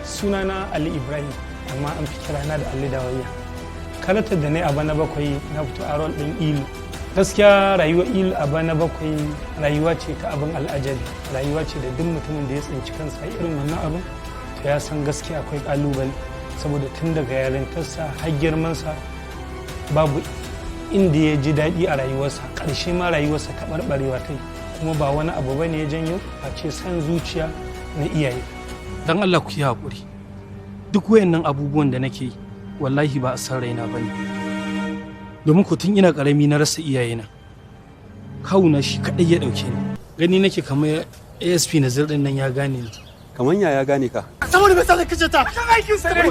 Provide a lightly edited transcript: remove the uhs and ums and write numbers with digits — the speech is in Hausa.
Sunana Ali Ibrahim, amma an fi kirana da Ali Dawayya. Karatar da na yi a bana bakwai na fito a rol ɗin Ilu. Gaskiya rayuwar Ilu a bana bakwai rayuwa ce ta abin al'ajabi, rayuwa ce da duk mutumin da ya tsinci kansa a irin wannan abin to ya san gaskiya akwai ƙalubale, saboda tun daga yarintarsa har girmansa babu inda ya ji daɗi a rayuwarsa, ƙarshe ma rayuwarsa ta ɓarɓarewa ta yi, kuma ba wani abu ba ne ya janyo a ce san zuciya na iyaye. Don Allah ku yi haƙuri, duk wayannan abubuwan da nake yi wallahi ba a san raina ba ne, domin ku tun ina ƙarami na rasa iyayena, kawuna shi kaɗai ya ɗauke ni, gani nake kamar ASP Nazir ɗin nan ya gane ni. Kamar ya gane ka? Saboda bai sa da kace ta kan aikin sa ne.